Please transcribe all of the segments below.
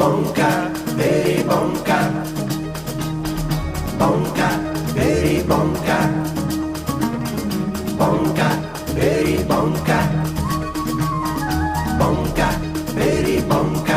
bonka, very bonka. Bonka, very bonka. Bonka, very bonka. Bonka, very bonka.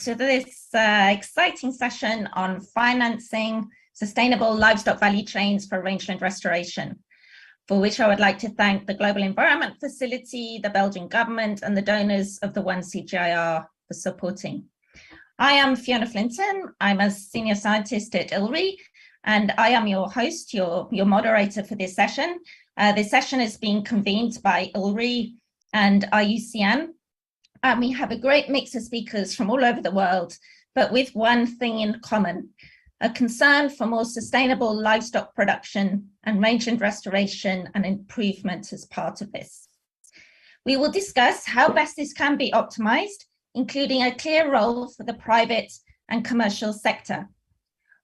To this exciting session on financing sustainable livestock value chains for rangeland restoration, for which I would like to thank the Global Environment Facility, the Belgian government, and the donors of the 1CGIR for supporting. I am Fiona Flinton. I'm a senior scientist at ILRI, and I am your host, your moderator for this session. This session is being convened by ILRI and IUCN. We have a great mix of speakers from all over the world, but with one thing in common, a concern for more sustainable livestock production and rangeland restoration and improvement as part of this. We will discuss how best this can be optimized, including a clear role for the private and commercial sector.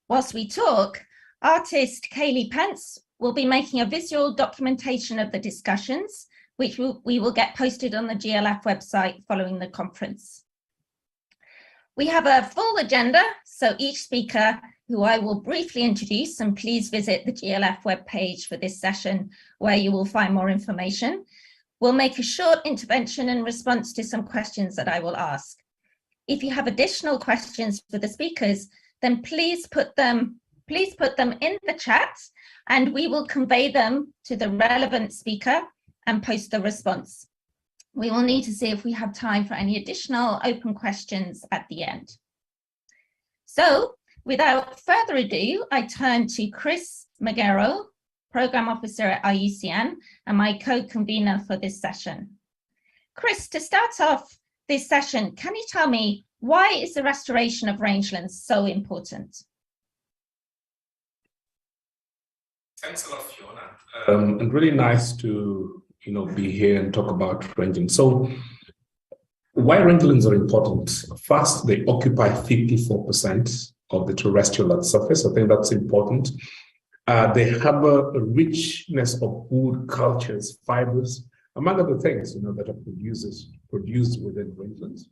Whilst we talk, artist Kaylee Pence will be making a visual documentation of the discussions, which we will get posted on the GLF website following the conference. We have a full agenda, so each speaker, who I will briefly introduce, and please visit the GLF webpage for this session, where you will find more information, will make a short intervention in response to some questions that I will ask. If you have additional questions for the speakers, then please put them in the chat, and we will convey them to the relevant speaker and post the response. We will need to see if we have time for any additional open questions at the end. So without further ado, I turn to Chris Magero, Program Officer at IUCN and my co-convener for this session. Chris, to start off this session, can you tell me, why is the restoration of rangelands so important? Thanks a lot, Fiona. And really nice to be here and talk about rangelands. So why rangelands are important? First, they occupy 54% of the terrestrial land surface. I think that's important. They have a richness of wood, cultures, fibers, among other things, that are produced within rangelands.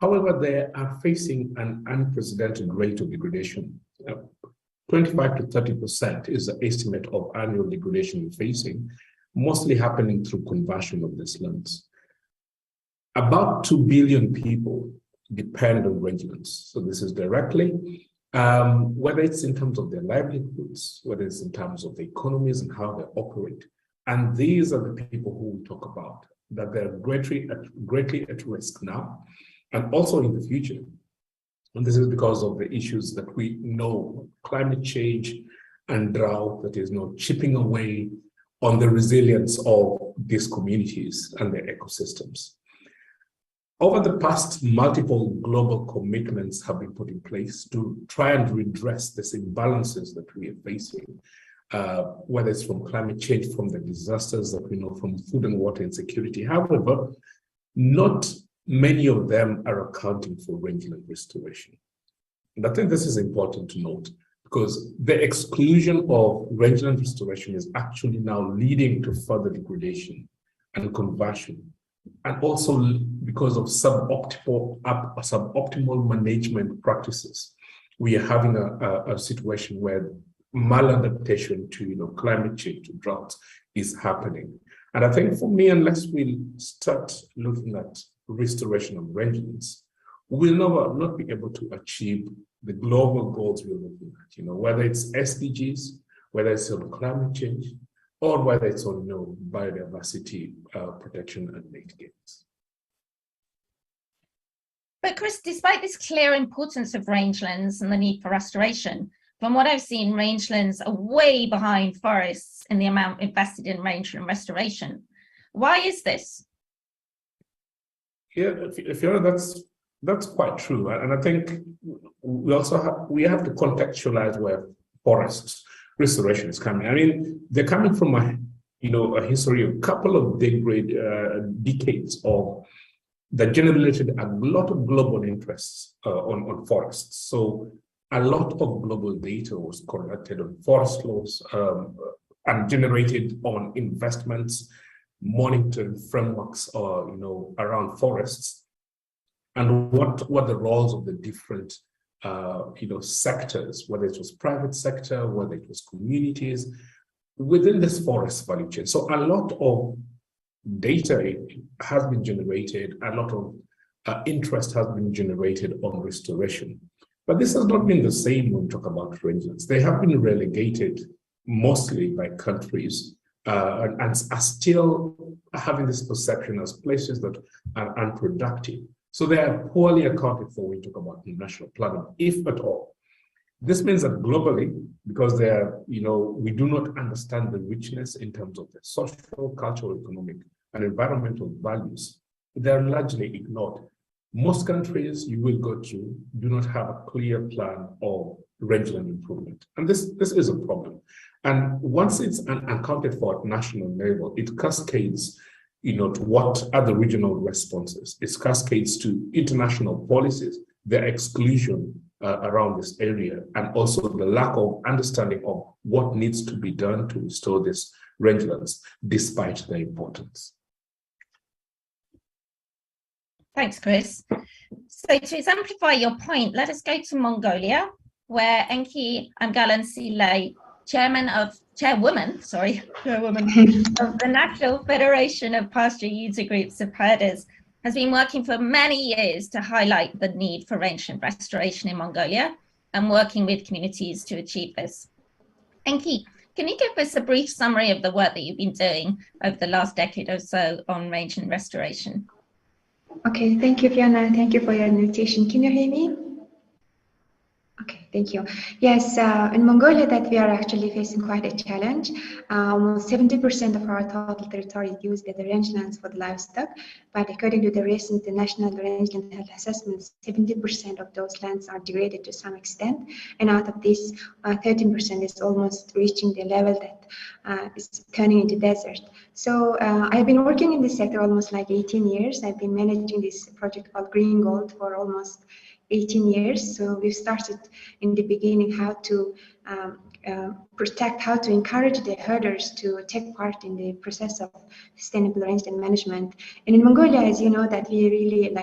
However, they are facing an unprecedented rate of degradation. 25 to 30% is the estimate of annual degradation we're facing, mostly happening through conversion of these lands. About 2 billion people depend on rangelands. So this is directly, whether it's in terms of their livelihoods, whether it's in terms of the economies and how they operate. And these are the people who we talk about, that they're greatly at risk now, and also in the future. And this is because of the issues that we know, climate change and drought, that is chipping away on the resilience of these communities and their ecosystems. Over the past, multiple global commitments have been put in place to try and redress these imbalances that we are facing, whether it's from climate change, from the disasters that we know, from food and water insecurity. However, not many of them are accounting for rangeland restoration. And I think this is important to note, because the exclusion of rangeland restoration is actually now leading to further degradation and conversion. And also because of suboptimal management practices, we are having a situation where maladaptation to climate change, to droughts, is happening. And I think for me, unless we start looking at restoration of rangelands, we will not be able to achieve the global goals we're looking at, whether it's SDGs, whether it's on climate change, or whether it's on biodiversity protection and mitigation. But Chris, despite this clear importance of rangelands and the need for restoration, from what I've seen, rangelands are way behind forests in the amount invested in rangeland restoration. Why is this? Yeah, Fiona, that's quite true, and I think we have to contextualize where forests restoration is coming. I mean, they're coming from a history of a couple of decades of that generated a lot of global interests on forests. So a lot of global data was collected on forest laws and generated on investments, monitoring frameworks, around forests, and what the roles of the different sectors, whether it was private sector, whether it was communities within this forest value chain. So a lot of data has been generated, a lot of interest has been generated on restoration. But this has not been the same when we talk about rangelands. They have been relegated mostly by countries and are still having this perception as places that are unproductive. So they are poorly accounted for when we talk about national planning, if at all. This means that globally, because they are, we do not understand the richness in terms of the social, cultural, economic, and environmental values, they are largely ignored. Most countries you will go to do not have a clear plan of rangeland improvement. And this is a problem. And once it's unaccounted for at national level, it cascades to what are the regional responses. It cascades to international policies, their exclusion around this area, and also the lack of understanding of what needs to be done to restore these rangelands, despite their importance. Thanks, Chris. So to exemplify your point, let us go to Mongolia, where Enki Amgalan Silay, chairwoman of the National Federation of Pasture User Groups of Herders, has been working for many years to highlight the need for rangeland restoration in Mongolia and working with communities to achieve this. Enki, can you give us a brief summary of the work that you've been doing over the last decade or so on rangeland restoration? Okay, thank you, Fiona. Thank you for your invitation. Can you hear me? Okay, thank you. Yes, in Mongolia that we are actually facing quite a challenge. Almost 70% of our total territory is used as the rangelands for the livestock, but according to the recent National Rangeland Health Assessments, 70% of those lands are degraded to some extent, and out of this, 13% is almost reaching the level that is turning into desert. So I've been working in this sector almost like 18 years. I've been managing this project called Green Gold for almost 18 years. So we started in the beginning how to protect, how to encourage the herders to take part in the process of sustainable rangeland management. And in Mongolia, as you know, that we really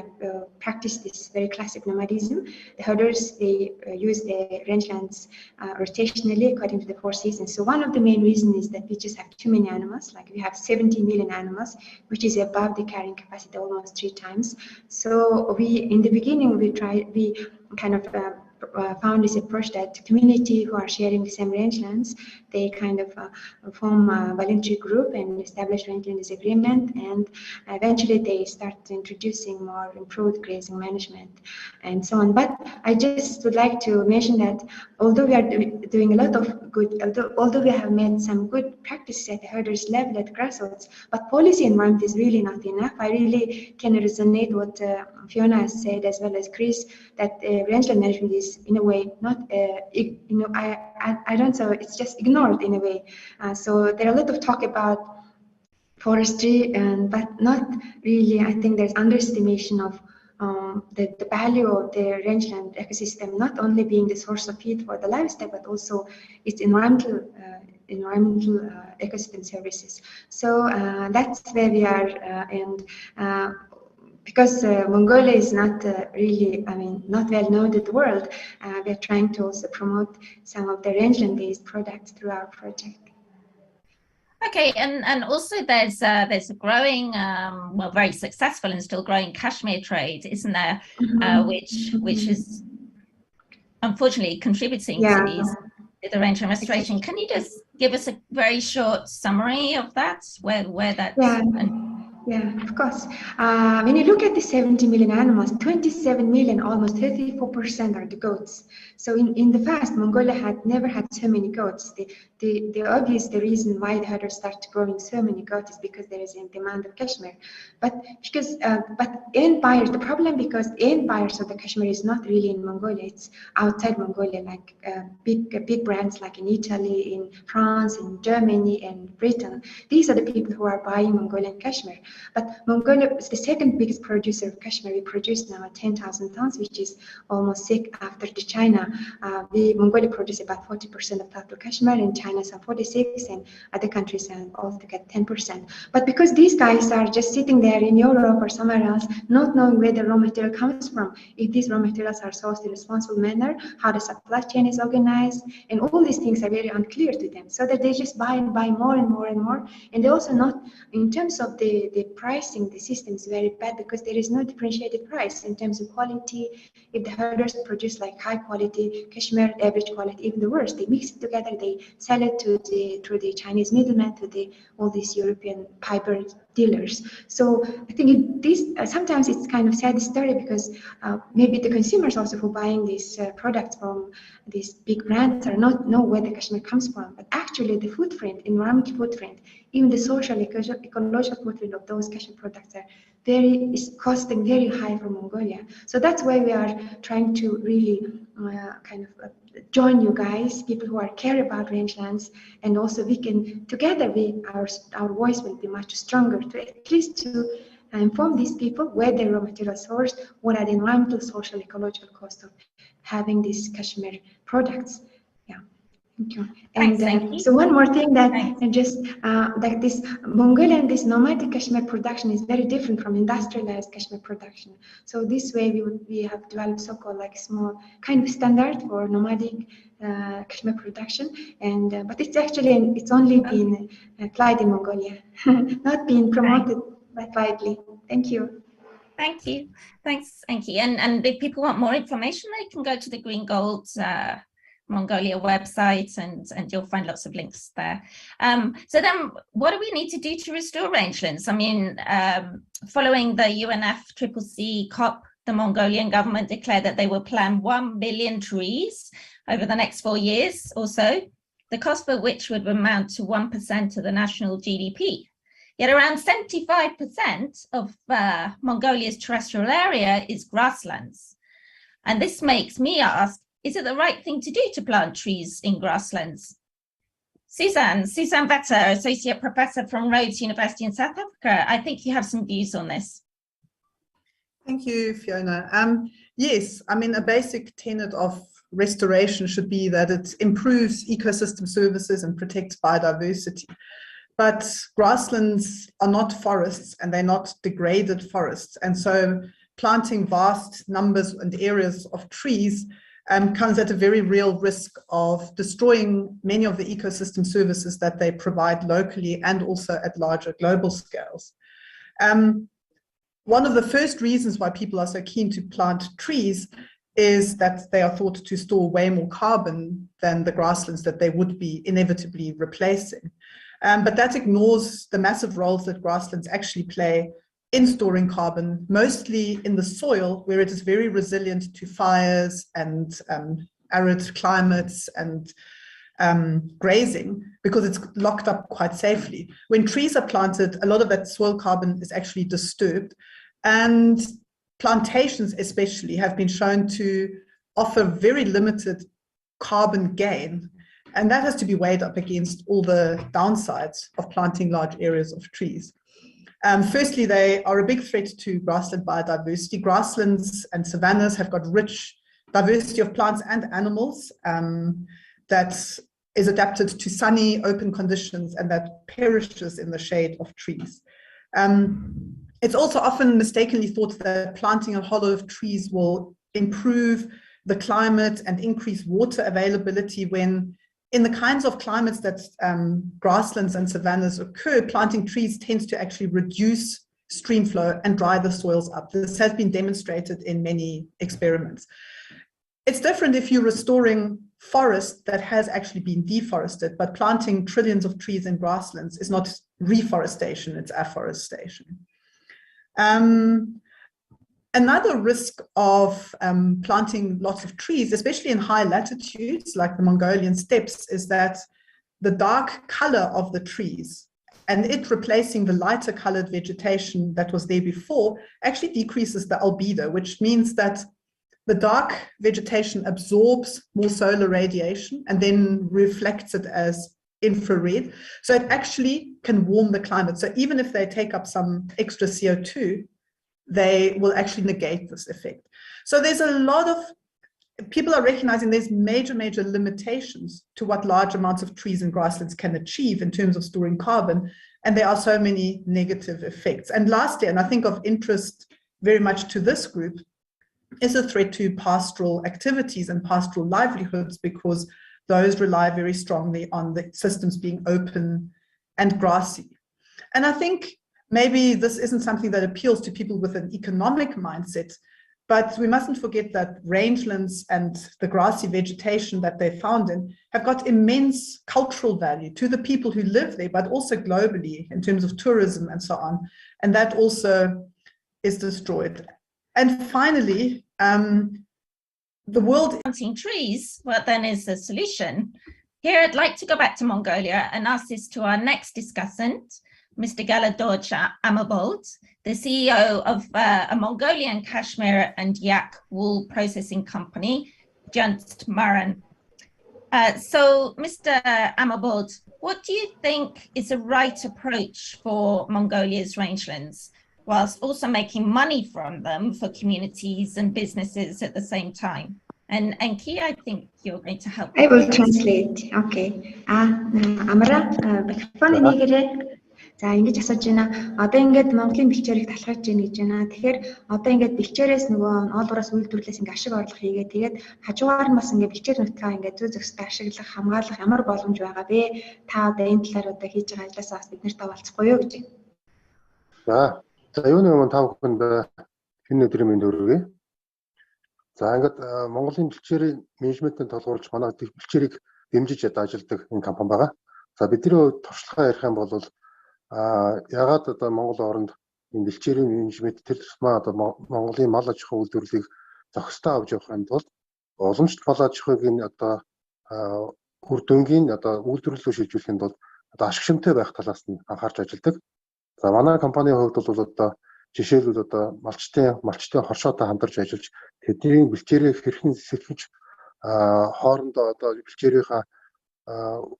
practice this very classic nomadism. The herders, they use the rangelands rotationally according to the 4 seasons. So one of the main reasons is that we just have too many animals. Like we have 70 million animals, which is above the carrying capacity almost 3 times. So in the beginning, we kind of found this approach that community who are sharing the same rangelands, they kind of form a voluntary group and establish rangelands agreement, and eventually they start introducing more improved grazing management and so on. But I just would like to mention that although we are doing a lot of good, although we have made some good practices at the herders level at grassroots, but policy environment is really not enough. I really can resonate what Fiona has said, as well as Chris, that rangeland management is in a way not, I don't know, it's just ignored in a way. So there are a lot of talk about forestry, but not really. I think there's underestimation of the value of the rangeland ecosystem, not only being the source of feed for the livestock, but also its environmental ecosystem services. So that's where we are, and because Mongolia is not really, not well known to the world, we are trying to also promote some of the rangeland-based products through our project. Okay, and also there's a growing, well, very successful and still growing cashmere trade, isn't there? Which is unfortunately contributing to the rangeland restoration. Can you just give us a very short summary of that, where that's? Yeah, of course. When you look at the 70 million animals, 27 million, almost 34% are the goats. So in the past, Mongolia had never had so many goats. The reason why the herders started growing so many goats is because there is a demand of cashmere. But end buyers, the problem, because end buyers of the cashmere is not really in Mongolia, it's outside Mongolia, like big brands like in Italy, in France, in Germany, and Britain. These are the people who are buying Mongolian cashmere. But Mongolia is the second biggest producer of cashmere. We produce now 10,000 tons, which is almost sick after China. Mongolia produces about 40% of total cashmere, and China some 46%, and other countries altogether 10%. But because these guys are just sitting there in Europe or somewhere else, not knowing where the raw material comes from, if these raw materials are sourced in a responsible manner, how the supply chain is organized, and all these things are very unclear to them, so that they just buy more and more and more. And they also not, in terms of the pricing, the system is very bad because there is no differentiated price in terms of quality. If the herders produce like high quality cashmere, average quality, even the worst, they mix it together, they sell it through the Chinese middlemen, to all these European fiber dealers. So I think sometimes it's kind of sad story, because maybe the consumers also who are buying these products from these big brands are not know where the cashmere comes from, but actually the footprint, environmental footprint, even the social ecological footprint of those cashmere products is costing very high for Mongolia. So that's why we are trying to really join you guys, people who care about rangelands, and also we can together, our voice will be much stronger to at least to inform these people where their raw material sourced, what are the environmental, social, ecological costs of having these cashmere products. Yeah, thank you. And so one more thing that like this Mongolian, this nomadic cashmere production is very different from industrialized cashmere production. So this way we have developed so-called like small kind of standard for nomadic cashmere production, and but it's only been applied in Mongolia, not being promoted widely. Thank you. Thank you. Thanks, Enki. And if people want more information, they can go to the Green Gold Mongolia website, and you'll find lots of links there. So then what do we need to do to restore rangelands? I mean, following the UNFCCC COP, the Mongolian government declared that they will plant 1 billion trees over the next 4 years or so, the cost for which would amount to 1% of the national GDP. Yet around 75% of Mongolia's terrestrial area is grasslands. And this makes me ask, is it the right thing to do to plant trees in grasslands? Suzanne Vetter, Associate Professor from Rhodes University in South Africa, I think you have some views on this. Thank you, Fiona. Yes, I mean, a basic tenet of restoration should be that it improves ecosystem services and protects biodiversity. But grasslands are not forests, and they're not degraded forests. And so planting vast numbers and areas of trees comes at a very real risk of destroying many of the ecosystem services that they provide locally and also at larger global scales. One of the first reasons why people are so keen to plant trees is that they are thought to store way more carbon than the grasslands that they would be inevitably replacing. But that ignores the massive roles that grasslands actually play in storing carbon, mostly in the soil, where it is very resilient to fires and arid climates and grazing, because it's locked up quite safely. When trees are planted, a lot of that soil carbon is actually disturbed, and plantations especially have been shown to offer very limited carbon gain, and that has to be weighed up against all the downsides of planting large areas of trees. Firstly, they are a big threat to grassland biodiversity. Grasslands and savannas have got rich diversity of plants and animals that is adapted to sunny, open conditions and that perishes in the shade of trees. It's also often mistakenly thought that planting a hollow of trees will improve the climate and increase water availability, when in the kinds of climates that grasslands and savannas occur, planting trees tends to actually reduce stream flow and dry the soils up. This has been demonstrated in many experiments. It's different if you're restoring forest that has actually been deforested, but planting trillions of trees in grasslands is not reforestation, it's afforestation. Another risk of planting lots of trees, especially in high latitudes like the Mongolian steppes, is that the dark color of the trees and it replacing the lighter colored vegetation that was there before actually decreases the albedo, which means that the dark vegetation absorbs more solar radiation and then reflects it as infrared. So it actually can warm the climate. So even if they take up some extra CO2, they will actually negate this effect. So there's a lot of, people are recognizing there's major limitations to what large amounts of trees and grasslands can achieve in terms of storing carbon. And there are so many negative effects. And lastly, and I think of interest very much to this group, is a threat to pastoral activities and pastoral livelihoods, because those rely very strongly on the systems being open and grassy. And I think maybe this isn't something that appeals to people with an economic mindset, but we mustn't forget that rangelands and the grassy vegetation that they're found in have got immense cultural value to the people who live there, but also globally in terms of tourism and so on. And that also is destroyed. And finally, the world planting trees, what then is the solution? Here, I'd like to go back to Mongolia and ask this to our next discussant, Mr. Galadorja Amabold, the CEO of a Mongolian cashmere and yak wool processing company, Junst Maran. So, Mr. Amabold, what do you think is the right approach for Mongolia's rangelands, whilst also making money from them for communities and businesses at the same time? And Ki, I think you're going to help. I will translate. Okay. Амра, микрофон нэгээрээ. За ингэж асууж байна. Одоо ингээд Монголын бэлчээрийг талхаж гин гэж байна. Тэгэхээр одоо ингээд бэлчээрээс нөгөө оолбороос үйлдвэрлэлээс ингээд ашиг орлого хийгээд тэгээд хажуугаар нь бас ингээд бэлчээр нутгаа ингээд зүй зөксөд ашиглах, хамгаалах ямар боломж байгаа вэ? Та одоо энэ талаар одоо хийж байгаа ажлаасаа бас бид нартай хаваалцахгүй юу гэж байна. За юуны өмнө та бүхэнд энэ өдрийн мэнд хүргэе. За ингээд Монголын бэлчээрийн менежментийн толгуурлаж манай бэлчээрийг дэмжиж ажилладаг энэ компани байгаа. За бидний хувьд туршлагаа ярих юм бол ягаад одоо Монгол оронд энэ бэлчээрийн менежмент тэр тусмаа одоо Монголын мал аж ахуй үйлдвэрлэлийг зохистой авч явах юм бол уламжлалт мал аж ахуйг одоо үр дүнгийн одоо үйлдвэрлэлөөр шилжүүлэхэд бол одоо ашигшимтэй байх талаас нь анхаарч ажилладаг. За манай компанийн хувьд бол одоо жишээлбэл одоо малчтын хоршоотой хамтарч ажиллаж тэдний бэлчээрийг хэрхэн сэлхэж хоорондоо одоо бэлчээрийнхаа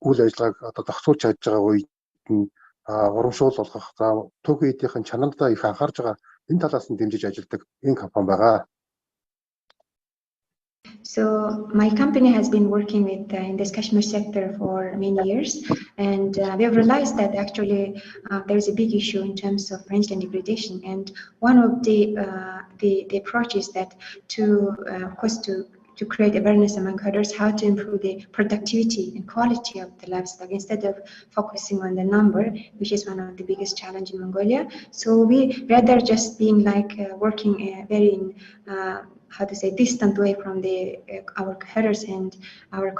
үйл ажиллагааг одоо зохицуулж чадж байгаа үед нь урамшуул болгох, за төг эдийнхэн чанартай их анхаарж байгаа энэ талаас нь дэмжиж ажилладаг энэ компани байгаа. So my company has been working with in this Kashmir sector for many years, and we have realized that actually there is a big issue in terms of rangeland degradation. And one of the approach is that of course to create awareness among herders how to improve the productivity and quality of the livestock instead of focusing on the number, which is one of the biggest challenge in Mongolia. So we rather just being like working very how to say distant way from the our herders and our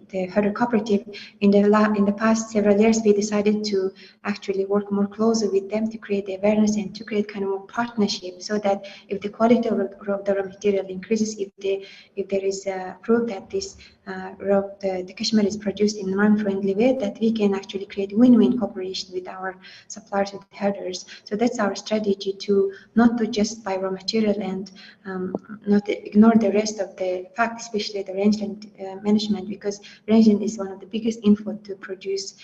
the herder cooperative. In the past several years, we decided to actually work more closely with them to create the awareness and to create kind of more partnership, so that if the quality of the raw material increases, if there is proof that this the Kashmir is produced in a non-friendly way, that we can actually create win-win cooperation with our suppliers, with herders. So that's our strategy, to not to just buy raw material and not ignore the rest of the fact, especially the rangeland management, because rangeland is one of the biggest input to produce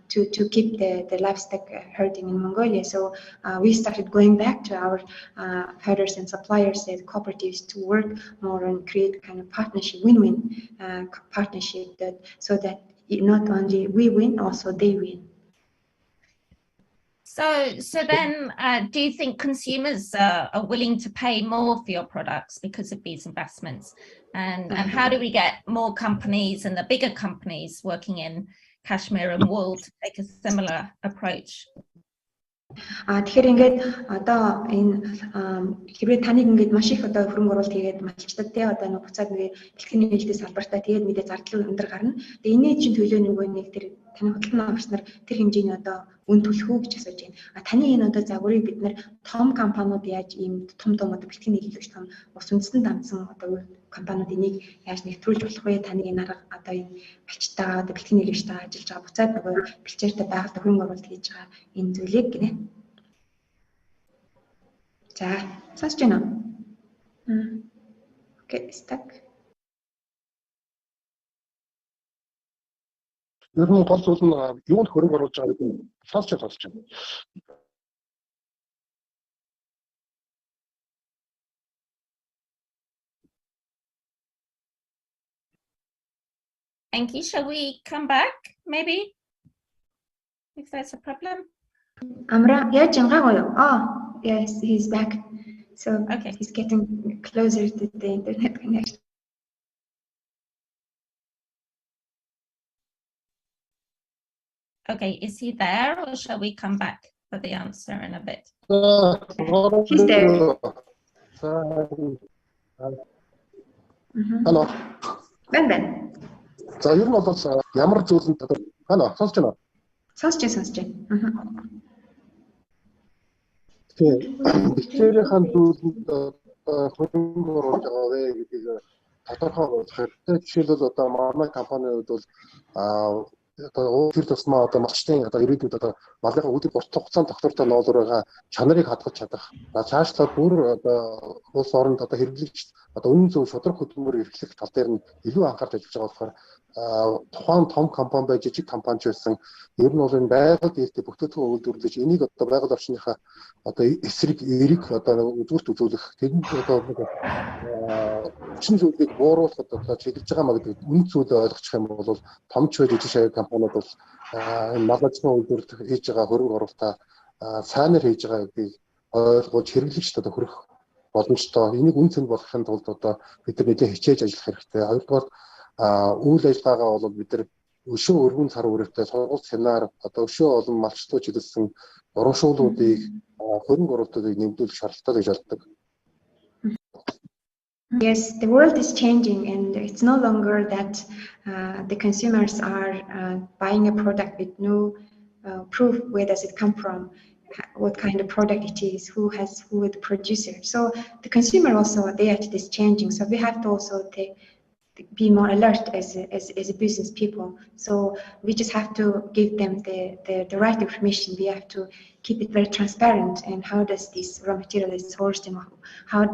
to keep the livestock herding in Mongolia. So we started going back to our herders and suppliers and cooperatives to work more and create kind of partnership, win-win partnership, that so that not only we win, also they win. So then, do you think consumers are willing to pay more for your products because of these investments? And how do we get more companies and the bigger companies working in Kashmir and wool to take a similar approach? Тэгэхээр ингээд одоо энэ хэврээ таныг ингээд маш их одоо хөрөнгө оруулалт хийгээд малчтад те одоо нэг буцаад нэг бэлтгэний нээлттэй салбартаа тэгээд мэдээ зардал өндөр гарна. Тэгээд энэний чинь төлөө нөгөө нэг тэр таны хөдөлгөөний офис нар тэр хэмжээний одоо үн төлөх үү гэж асууж байна. Таны энэ одоо загварыг бид нар том компаниуд яаж ийм том одоо бэлтгэний нээлттэй том ус үндэстэн дамжсан одоо компаниуд энийг яаж нэвтрүүлж болох вэ? Таны энэ арга одоо энэ малчтаа одоо бэлтгэний нээлттэй ажиллаж байгаа буцаад нөгөө бэлчээртэй байгальд хөрөнгө оруулалт хийж байгаа энэ зүйлийг гинэ. За, сонсож байна уу? Окей, stuck. Ер нь гол зүйл нь юунд хөрөнгө оруулж байгааг нь сонсож байна. Thank you. Shall we come back, maybe? If that's a problem. Amra, яаж янгаагүй юу? Oh, yes, he's back. So Okay. he's getting closer to the internet connection. Okay, is he there, or shall we come back for the answer in a bit? He's there. Hello. Ben. За ер нь бол ямар зүйлэнд хана сонсож байна. Сонсож байна. Тэгэхээр бэлчээрийн зүйлэнд хөрөнгө оруулж байгаа вэ гэдгийг тодорхой болгох хэрэгтэй. Жишээлбэл одоо манай компанийн хувьд бол одоо тэр тусмаа одоо малчтын одоо ирээдүйд одоо малынхаа үдэд урт хугацаанд тогтвортой ноолоор байгаа чанарыг хадгалж чадах. Цаашлаад бүр одоо улс оронд одоо хэрэглэгч одоо үнэн зөв шудраг хөдөлмөр эрхлэх тал дээр нь илүү анхаарч ажиллаж байгаа болохоор тухайн том компани байж жижиг компани ч байсан ер нь бол энэ байгаль дээгтээ бүтээгдэхүүн үйлдвэрлэж энийг одоо байгаль орчныхаа одоо эрийг одоо үзүүрт үзүүлэх тэнд одоо хүчин зүйлийг бууруулахад одоо чиглэж байгаа маа гэдэг үн зүйлээ ойлгочих юм бол том ч жижиг шавь компаниуд бол мал аж ахуйн үйлдвэрлэлд хийж байгаа хөрөнгө оруулалтаа сайнаар хийж байгаа гэдгийг ойлгож хэрэглэгчд одоо хүрэх боломжтой. Энийг үн цэнд болгохын тулд одоо бид нар нэлээд хичээж ажиллах хэрэгтэй. Хоёрдугаар үйл ажиллагаагаа бол бид нар өшөө өргөн цар үрээтэй сургалт семинар одоо өшөө олон малчтууд чиглэсэн урамшууллуудыг хөрөнгө оруулалтыг нэмэгдүүлэх шаардлагатай гэж боддог. Yes, the world is changing, and it's no longer that the consumers are buying a product with no proof where does it come from, what kind of product it is, who is the producer. So the consumer also, the attitude is changing. So we have to also be more alert as a business people. So we just have to give them the right information. We have to keep it very transparent, and how does this raw material is sourced and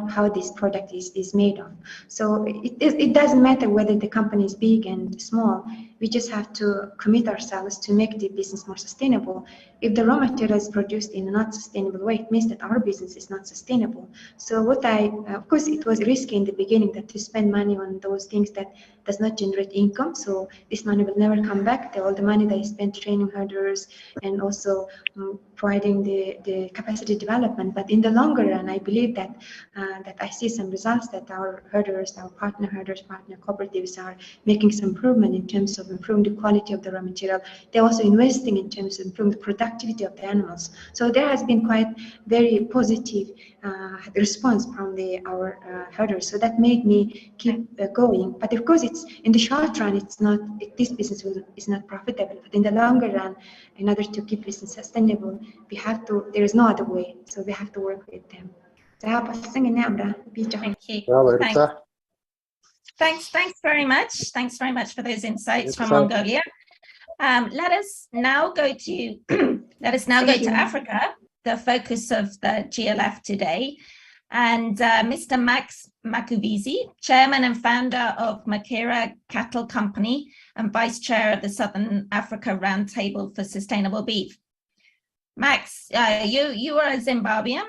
how this product is made of. So it doesn't matter whether the company is big and small. We just have to commit ourselves to make the business more sustainable. If the raw material is produced in a not sustainable way, it means that our business is not sustainable. So of course, it was risky in the beginning that to spend money on those things that does not generate income. So this money will never come back. All the money that I spent training herders and also providing the capacity development. But in the longer run, I believe that I see some results that our herders, our partner herders, partner cooperatives are making some improvement in terms of improving the quality of the raw material. They're also investing in terms of improving the productivity of the animals. So there has been quite very positive response from our herders. So that made me keep going. But of course, it's in the short run, this business is not profitable. But in the longer run, in order to keep business sustainable, there is no other way. So we have to work with them. Thank you. Thanks very much. Thanks very much for those insights from Mongolia. Let us now go to Africa, the focus of the GLF today. And Mr. Max Makuvizi, chairman and founder of Makera Cattle Company and vice chair of the Southern Africa Roundtable for Sustainable Beef. Max, you are a Zimbabwean.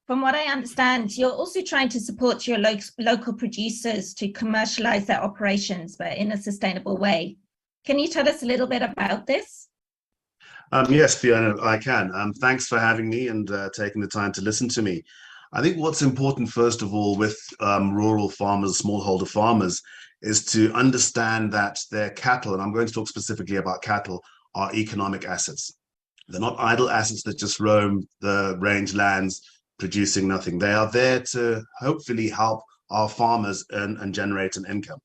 From what I understand, you're also trying to support your local producers to commercialize their operations, but in a sustainable way. Can you tell us a little bit about this? Yes, Fiona, I can. Thanks for having me and taking the time to listen to me. I think what's important, first of all, with rural farmers, smallholder farmers, is to understand that their cattle, and I'm going to talk specifically about cattle, are economic assets. They're not idle assets that just roam the rangelands producing nothing. They are there to hopefully help our farmers earn and generate an income.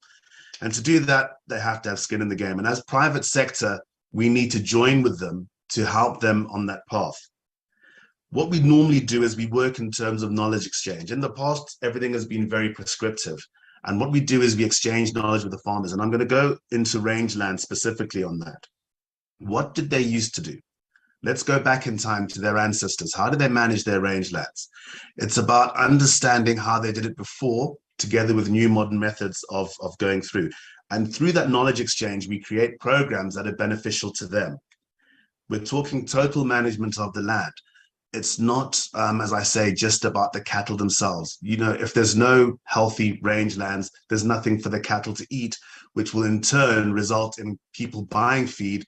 And to do that, they have to have skin in the game. And as private sector, we need to join with them to help them on that path. What we normally do is we work in terms of knowledge exchange. In the past, everything has been very prescriptive. And what we do is we exchange knowledge with the farmers. And I'm going to go into rangeland specifically on that. What did they used to do? Let's go back in time to their ancestors. How did they manage their rangelands? It's about understanding how they did it before, together with new modern methods of going through. And through that knowledge exchange, we create programs that are beneficial to them. We're talking total management of the land. It's not, as I say, just about the cattle themselves. You know, if there's no healthy rangelands, there's nothing for the cattle to eat, which will in turn result in people buying feed,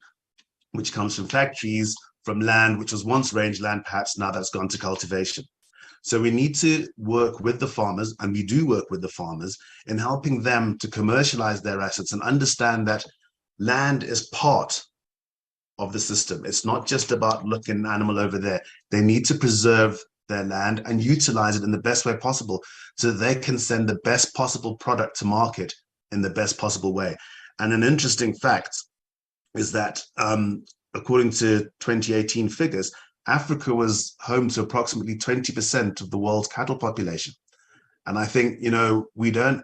which comes from factories, from land which was once rangeland, perhaps now that's gone to cultivation. So we need to work with the farmers, and we do work with the farmers in helping them to commercialize their assets and understand that land is part of the system. It's not just about looking an animal over there. They need to preserve their land and utilize it in the best way possible so that they can send the best possible product to market in the best possible way. And an interesting fact is that according to 2018 figures, Africa was home to approximately 20% of the world's cattle population. And I think, you know, we don't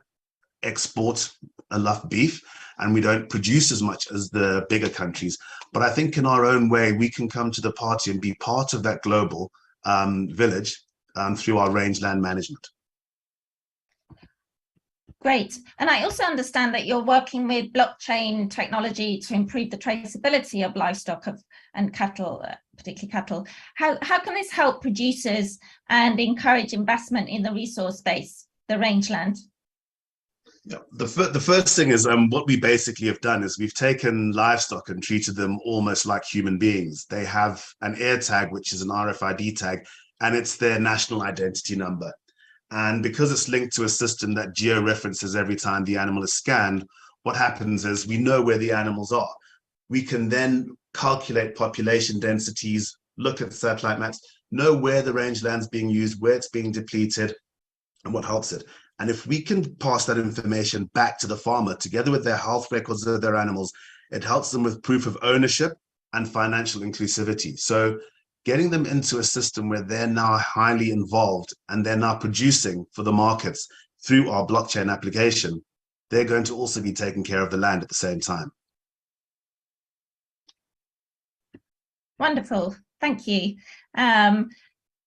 export enough beef and we don't produce as much as the bigger countries. But I think in our own way, we can come to the party and be part of that global village through our rangeland management. Great. And I also understand that you're working with blockchain technology to improve the traceability of livestock and cattle, particularly cattle. How can this help producers and encourage investment in the resource base, the rangeland? Yeah. The first thing is what we basically have done is we've taken livestock and treated them almost like human beings. They have an air tag, which is an RFID tag, and it's their national identity number. And because it's linked to a system that geo-references every time the animal is scanned, what happens is we know where the animals are. We can then calculate population densities, look at satellite maps, know where the rangeland's being used, where it's being depleted, and what helps it. And if we can pass that information back to the farmer, together with their health records of their animals, it helps them with proof of ownership and financial inclusivity. So getting them into a system where they're now highly involved and they're now producing for the markets through our blockchain application, they're going to also be taking care of the land at the same time. Wonderful. Thank you.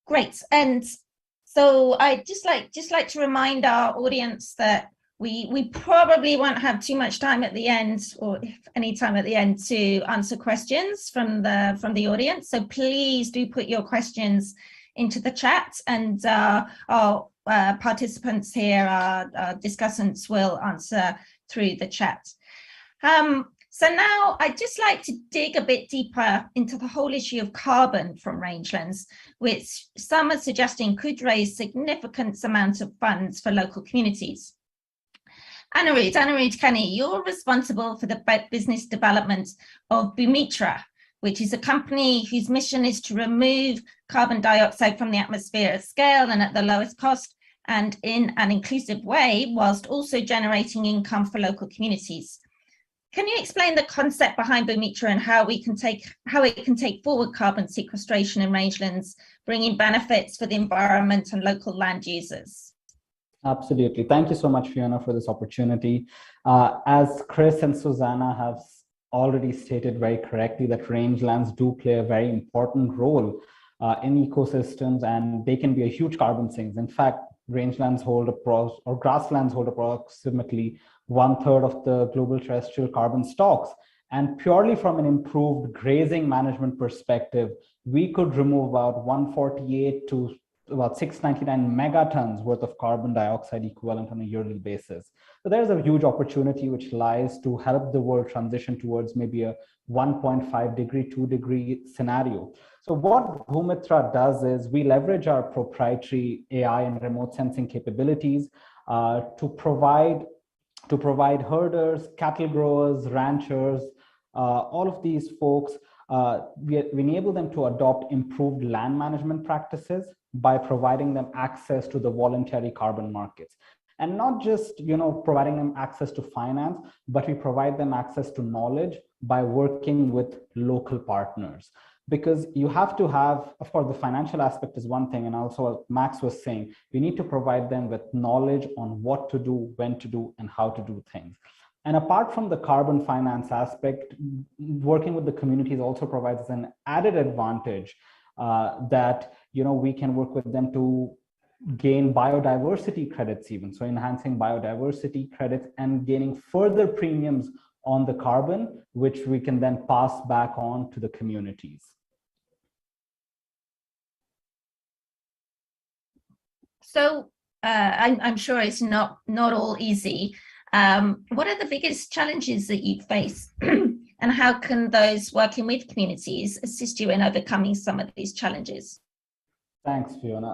Great. And so I just like to remind our audience that we probably won't have too much time at the end, or if any time at the end, to answer questions from the audience. So please do put your questions into the chat, and our participants here, our discussants, will answer through the chat. So now I'd just like to dig a bit deeper into the whole issue of carbon from rangelands, which some are suggesting could raise significant amounts of funds for local communities. Anirudh Kenny, you're responsible for the business development of Bumitra, which is a company whose mission is to remove carbon dioxide from the atmosphere at scale and at the lowest cost, and in an inclusive way, whilst also generating income for local communities. Can you explain the concept behind Bumitra and how it can take forward carbon sequestration in rangelands, bringing benefits for the environment and local land users? Absolutely. Thank you so much, Fiona, for this opportunity. As Chris and Susanna have already stated very correctly, that rangelands do play a very important role in ecosystems, and they can be a huge carbon sinks. In fact, rangelands hold grasslands hold approximately 1/3 of the global terrestrial carbon stocks. And purely from an improved grazing management perspective, we could remove about 148 to about 699 megatons worth of carbon dioxide equivalent on a yearly basis. So there's a huge opportunity which lies to help the world transition towards maybe a 1.5 degree, 2 degree scenario. So what Bumitra does is we leverage our proprietary AI and remote sensing capabilities to provide herders, cattle growers, ranchers, all of these folks. We enable them to adopt improved land management practices by providing them access to the voluntary carbon markets. And not just providing them access to finance, but we provide them access to knowledge by working with local partners. Because you have to have, of course, the financial aspect is one thing, and also as Max was saying, you need to provide them with knowledge on what to do, when to do, and how to do things. And apart from the carbon finance aspect, working with the communities also provides an added advantage that we can work with them to gain biodiversity credits even. So enhancing biodiversity credits and gaining further premiums on the carbon, which we can then pass back on to the communities. So I'm sure it's not all easy. What are the biggest challenges that you face, and how can those working with communities assist you in overcoming some of these challenges? Thanks, Fiona.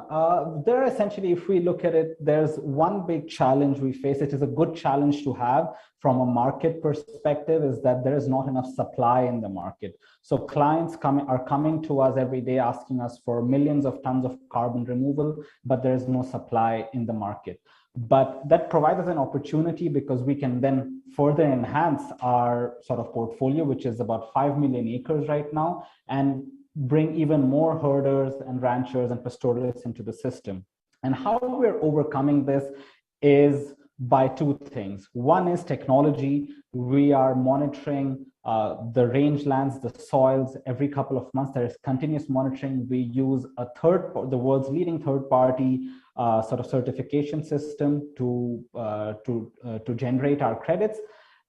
There essentially, if we look at it, there's one big challenge we face. It is a good challenge to have from a market perspective, is that there is not enough supply in the market. So clients are coming to us every day asking us for millions of tons of carbon removal, but there is no supply in the market. But that provides us an opportunity, because we can then further enhance our sort of portfolio, which is about 5 million acres right now, and bring even more herders and ranchers and pastoralists into the system. And how we're overcoming this is by two things. One is technology. We are monitoring the rangelands, the soils every couple of months. There is continuous monitoring. We use the world's leading third-party sort of certification system to generate our credits.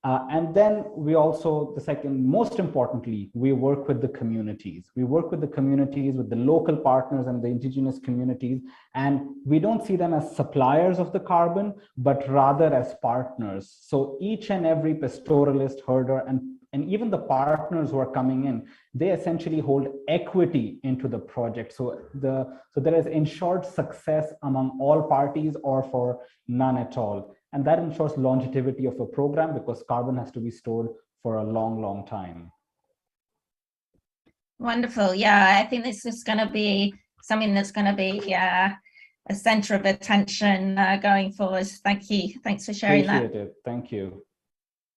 And then we also, the second, most importantly, we work with the communities. We work with the communities, with the local partners and the indigenous communities. And we don't see them as suppliers of the carbon, but rather as partners. So each and every pastoralist, herder, and even the partners who are coming in, they essentially hold equity into the project. So there is ensured success among all parties, or for none at all. And that ensures longevity of a program, because carbon has to be stored for a long, long time. Wonderful. Yeah, I think this is going to be something that's going to be a center of attention going forward. Thank you. Thanks for sharing that. Appreciate it. Thank you.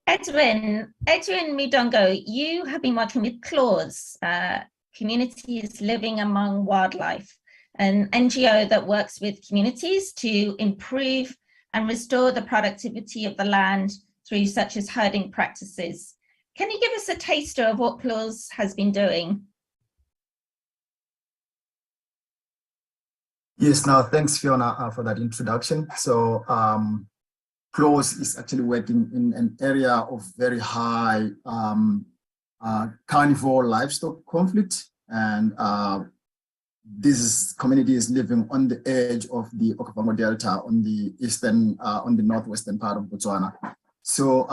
Edwin Midongo, you have been working with Claws, Communities Living Among Wildlife, an NGO that works with communities to improve and restore the productivity of the land through such as herding practices. Can you give us a taster of what Claws has been doing? Yes, now thanks Fiona for that introduction. So CLAWS is actually working in an area of very high carnivore livestock conflict, and this community is living on the edge of the Okavango Delta on the northwestern part of Botswana. So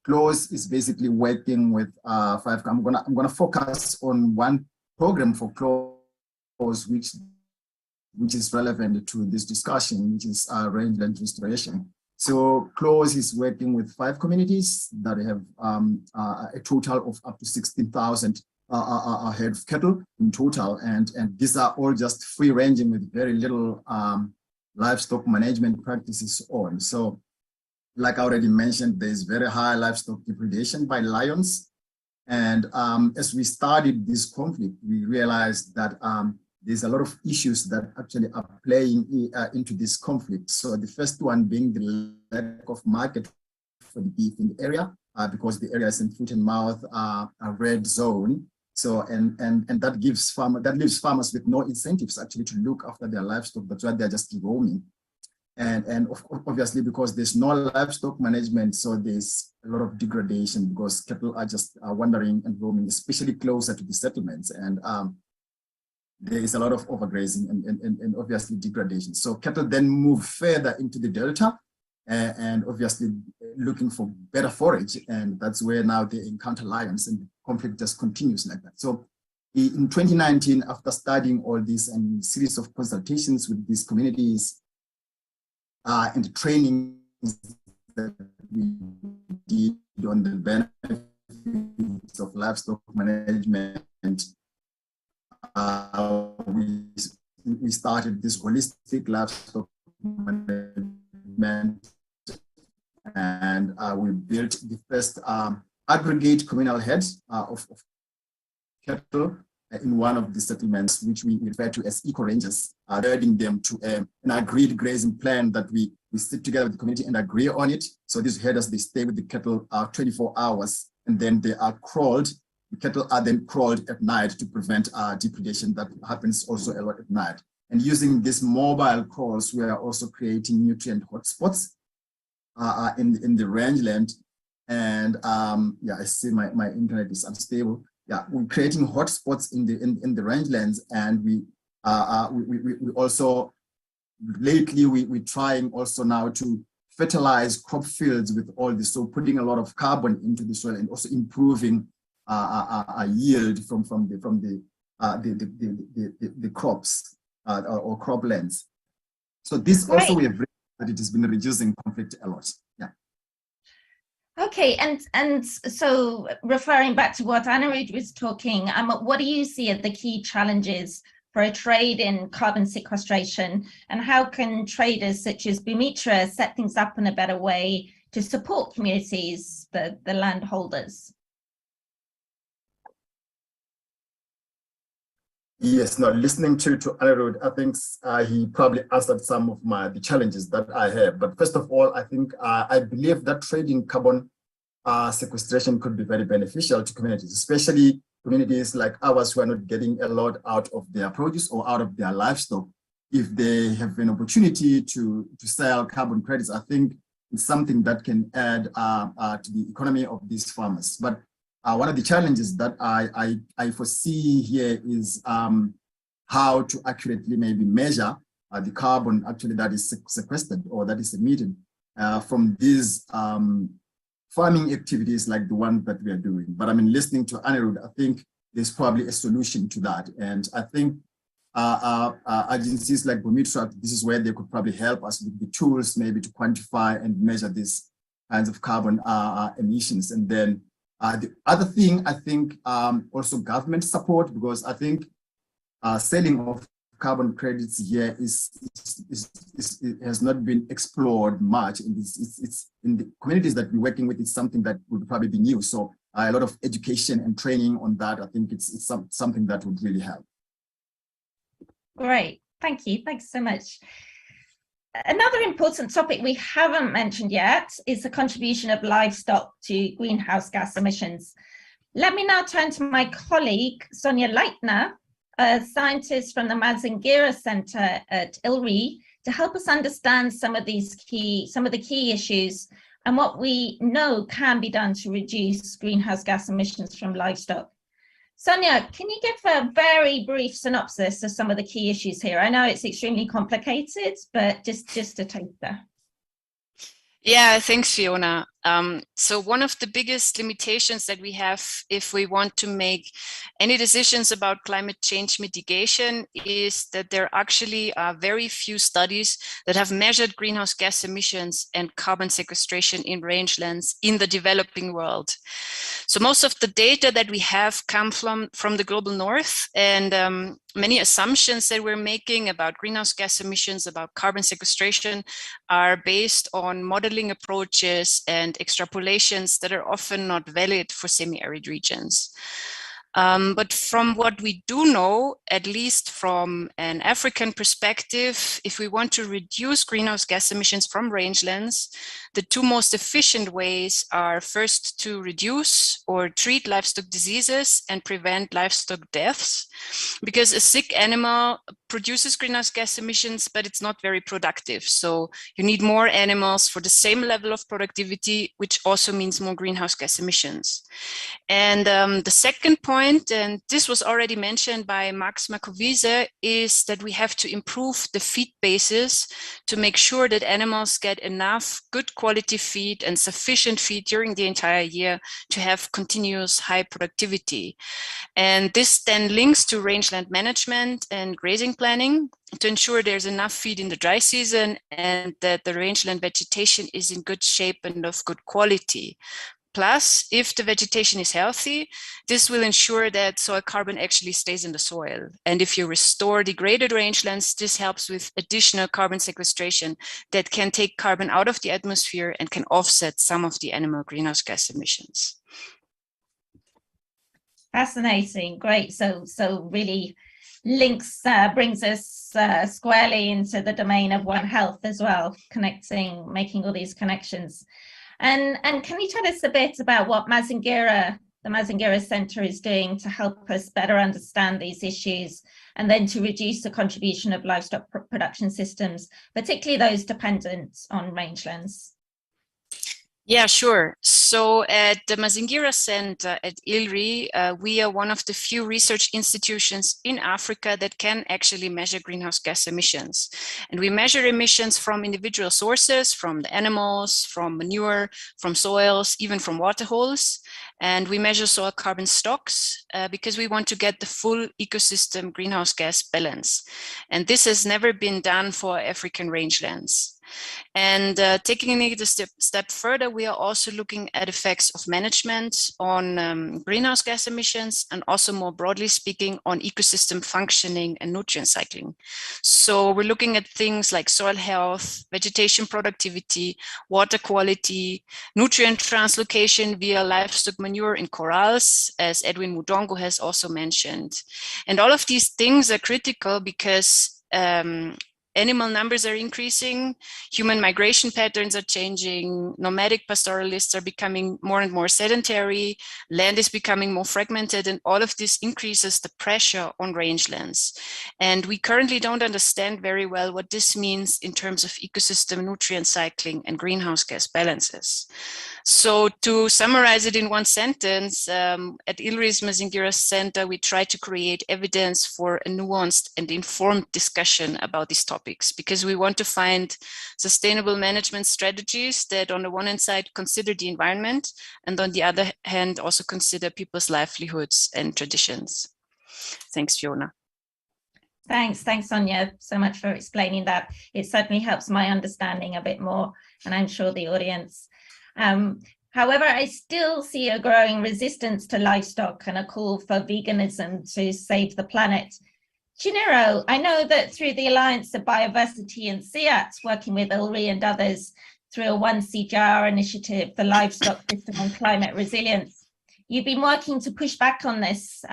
CLAWS is basically working with five. I'm gonna focus on one program for CLAWS, which is relevant to this discussion, which is rangeland restoration. So CLAWS is working with 5 communities that have a total of up to 16,000 head of cattle in total, and these are all just free ranging with very little livestock management practices on. So, like I already mentioned, there is very high livestock depredation by lions, and as we studied this conflict, we realized that there's a lot of issues that actually are playing into this conflict. So the first one being the lack of market for the beef in the area, because the area is in foot and mouth, a red zone. So and that leaves farmers with no incentives actually to look after their livestock. That's why they're just roaming. And obviously because there's no livestock management, so there's a lot of degradation because cattle are just wandering and roaming, especially closer to the settlements. And there is a lot of overgrazing and obviously degradation. So cattle then move further into the delta and obviously looking for better forage. And that's where now they encounter lions, and the conflict just continues like that. So in 2019, after studying all this and a series of consultations with these communities and training that we did on the benefits of livestock management, we started this holistic livestock management, and we built the first aggregate communal heads of cattle in one of the settlements, which we refer to as eco-rangers, leading them to an agreed grazing plan that we sit together with the community and agree on it. So these herders, they stay with the cattle 24 hours, and then they are crawled. The cattle are then crawled at night to prevent depredation that happens also a lot at night. And using these mobile crawls, we are also creating nutrient hotspots in the rangeland. And yeah, I see my internet is unstable. Yeah, we're creating hotspots in the rangelands, and we also lately we're trying also now to fertilize crop fields with all this, so putting a lot of carbon into the soil and also improving yield from the crops or croplands. So this also we have that it has been reducing conflict a lot. Yeah. Okay, and so referring back to what Anirudh was talking, what do you see as the key challenges for a trade in carbon sequestration, and how can traders such as Bumitra set things up in a better way to support communities, the landholders? Yes, no, listening to Anirudh, I think he probably answered some of the challenges that I have. But first of all, I think I believe that trading carbon sequestration could be very beneficial to communities, especially communities like ours who are not getting a lot out of their produce or out of their livestock. If they have an opportunity to sell carbon credits, I think it's something that can add to the economy of these farmers. But one of the challenges that I foresee here is how to accurately maybe measure the carbon actually that is sequestered or that is emitted from these farming activities like the one that we are doing. But I mean, listening to Anirudh, I think there's probably a solution to that. And I think agencies like Bumitra, this is where they could probably help us with the tools maybe to quantify and measure these kinds of carbon emissions. And then the other thing, I think also government support, because I think selling of carbon credits here has not been explored much. And it's in the communities that we're working with, it's something that would probably be new. So a lot of education and training on that, I think it's something that would really help. Great, thank you. Thanks so much. Another important topic we haven't mentioned yet is the contribution of livestock to greenhouse gas emissions. Let me now turn to my colleague, Sonia Leitner, scientist from the Mazingira Center at ILRI to help us understand some of the key issues and what we know can be done to reduce greenhouse gas emissions from livestock. Sonia, can you give a very brief synopsis of some of the key issues here? I know it's extremely complicated, but just a taster. Yeah, thanks, Fiona. So one of the biggest limitations that we have if we want to make any decisions about climate change mitigation is that there actually are very few studies that have measured greenhouse gas emissions and carbon sequestration in rangelands in the developing world. So most of the data that we have come from the global north, and many assumptions that we're making about greenhouse gas emissions, about carbon sequestration, are based on modeling approaches and extrapolations that are often not valid for semi-arid regions. But from what we do know, at least from an African perspective, if we want to reduce greenhouse gas emissions from rangelands, the two most efficient ways are first to reduce or treat livestock diseases and prevent livestock deaths, because a sick animal produces greenhouse gas emissions, but it's not very productive. So you need more animals for the same level of productivity, which also means more greenhouse gas emissions. And the second point, and this was already mentioned by Max Makovise, is that we have to improve the feed basis to make sure that animals get enough good quality feed and sufficient feed during the entire year to have continuous high productivity. And this then links to rangeland management and grazing planning to ensure there's enough feed in the dry season and that the rangeland vegetation is in good shape and of good quality. Plus, if the vegetation is healthy, this will ensure that soil carbon actually stays in the soil. And if you restore degraded rangelands, this helps with additional carbon sequestration that can take carbon out of the atmosphere and can offset some of the animal greenhouse gas emissions. Fascinating, great. So really links, brings us squarely into the domain of One Health as well, making all these connections. And can you tell us a bit about what the Mazingira Center is doing to help us better understand these issues and then to reduce the contribution of livestock production systems, particularly those dependent on rangelands? Yeah, sure. So at the Mazingira Center at ILRI, we are one of the few research institutions in Africa that can actually measure greenhouse gas emissions. And we measure emissions from individual sources, from the animals, from manure, from soils, even from water holes. And we measure soil carbon stocks because we want to get the full ecosystem greenhouse gas balance. And this has never been done for African rangelands. And taking it a step further, we are also looking at effects of management on greenhouse gas emissions and also more broadly speaking on ecosystem functioning and nutrient cycling. So we're looking at things like soil health, vegetation productivity, water quality, nutrient translocation via livestock manure in corrals, as Edwin Mudongo has also mentioned. And all of these things are critical because animal numbers are increasing, human migration patterns are changing, nomadic pastoralists are becoming more and more sedentary, land is becoming more fragmented, and all of this increases the pressure on rangelands. And we currently don't understand very well what this means in terms of ecosystem nutrient cycling and greenhouse gas balances. So to summarize it in one sentence, at ILRI's Mazingira Center, we try to create evidence for a nuanced and informed discussion about these topics, because we want to find sustainable management strategies that on the one hand side consider the environment and on the other hand also consider people's livelihoods and traditions. Thanks, Fiona. Thanks, Sonia, so much for explaining that. It certainly helps my understanding a bit more, and I'm sure the audience. However, I still see a growing resistance to livestock and a call for veganism to save the planet. Chinero, I know that through the Alliance of Biodiversity and SEAT, working with ILRI and others through a 1CJR initiative for livestock system and climate resilience, you've been working to push back on this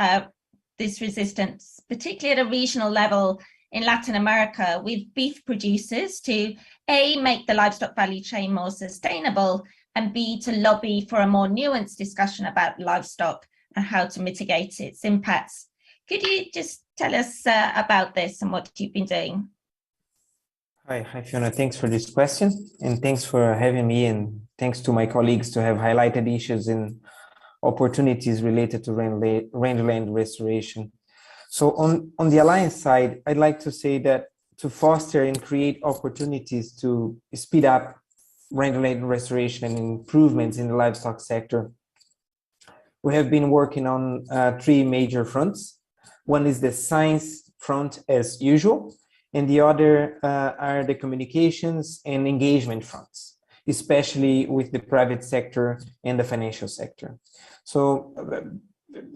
resistance, particularly at a regional level in Latin America, with beef producers to A, make the livestock value chain more sustainable, and B, to lobby for a more nuanced discussion about livestock and how to mitigate its impacts. Could you just tell us about this and what you've been doing? Hi, Fiona. Thanks for this question, and thanks for having me, and thanks to my colleagues to have highlighted issues and opportunities related to rangeland restoration. So on the Alliance side, I'd like to say that to foster and create opportunities to speed up rangeland restoration and improvements in the livestock sector, we have been working on three major fronts. One is the science front as usual, and the other are the communications and engagement fronts, especially with the private sector and the financial sector. So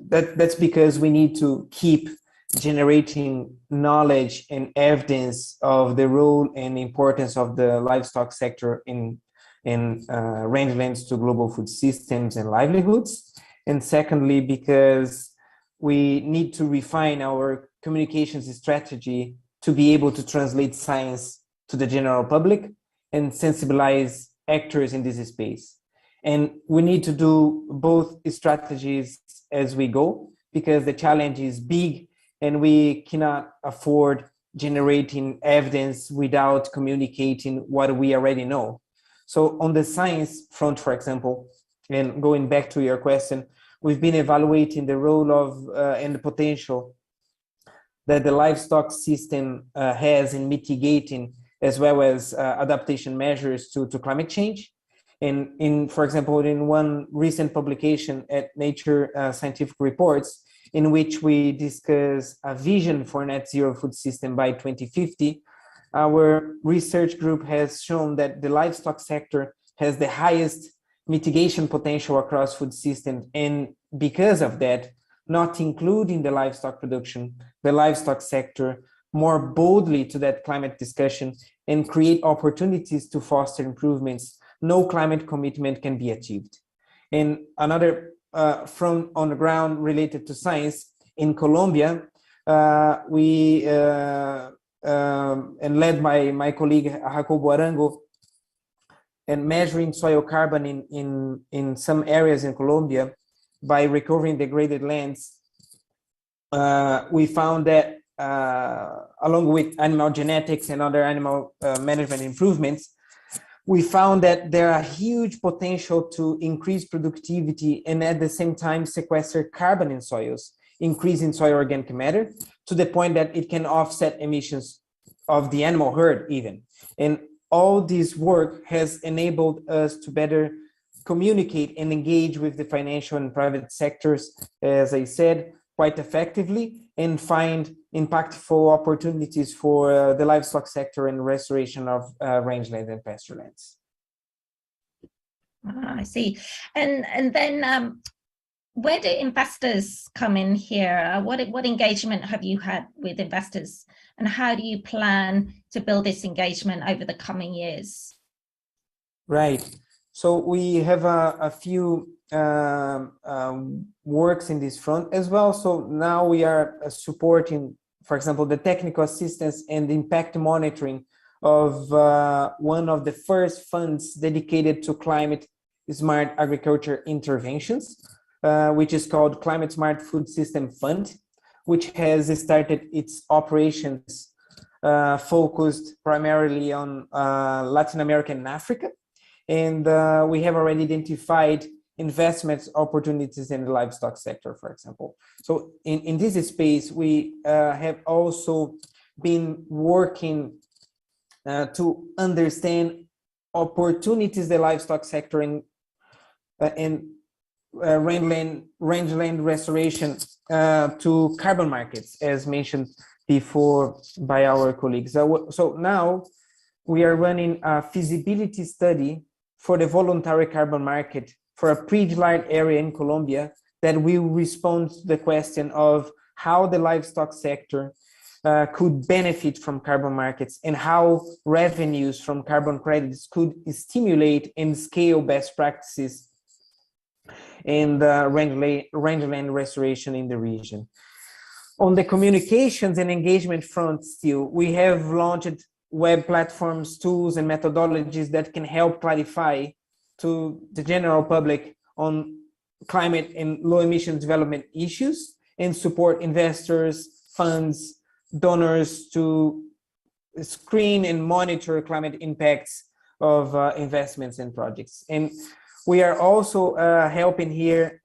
that's because we need to keep generating knowledge and evidence of the role and importance of the livestock sector in rangelands to global food systems and livelihoods. And secondly, because we need to refine our communications strategy to be able to translate science to the general public and sensibilize actors in this space. And we need to do both strategies as we go, because the challenge is big and we cannot afford generating evidence without communicating what we already know. So on the science front, for example, and going back to your question, we've been evaluating the role of and the potential that the livestock system has in mitigating as well as adaptation measures to climate change. And for example, in one recent publication at Nature Scientific Reports, in which we discuss a vision for net zero food system by 2050, our research group has shown that the livestock sector has the highest mitigation potential across food systems. And because of that, not including the livestock production, the livestock sector more boldly to that climate discussion and create opportunities to foster improvements, no climate commitment can be achieved. And another front on the ground related to science, in Colombia, we, and led by my colleague Jacobo Arango, and measuring soil carbon in some areas in Colombia by recovering degraded lands, we found that along with animal genetics and other animal management improvements, we found that there are huge potential to increase productivity and at the same time sequester carbon in soils, increasing soil organic matter to the point that it can offset emissions of the animal herd even. And all this work has enabled us to better communicate and engage with the financial and private sectors, as I said, quite effectively, and find impactful opportunities for the livestock sector and restoration of rangeland and pasture lands. I see. And then where do investors come in here? What engagement have you had with investors, and how do you plan to build this engagement over the coming years? Right. So we have a few works in this front as well. So now we are supporting, for example, the technical assistance and impact monitoring of one of the first funds dedicated to climate smart agriculture interventions, which is called Climate Smart Food System Fund, which has started its operations focused primarily on Latin America and Africa. And we have already identified investment opportunities in the livestock sector, for example. So in this space, we have also been working to understand opportunities the livestock sector in rangeland restoration to carbon markets, as mentioned before by our colleagues. So now we are running a feasibility study for the voluntary carbon market for a pre-declared area in Colombia that will respond to the question of how the livestock sector could benefit from carbon markets and how revenues from carbon credits could stimulate and scale best practices in the rangeland restoration in the region. On the communications and engagement front still, we have launched web platforms, tools, and methodologies that can help clarify to the general public on climate and low emission development issues. and support investors, funds, donors to screen and monitor climate impacts of investments and projects. And we are also helping here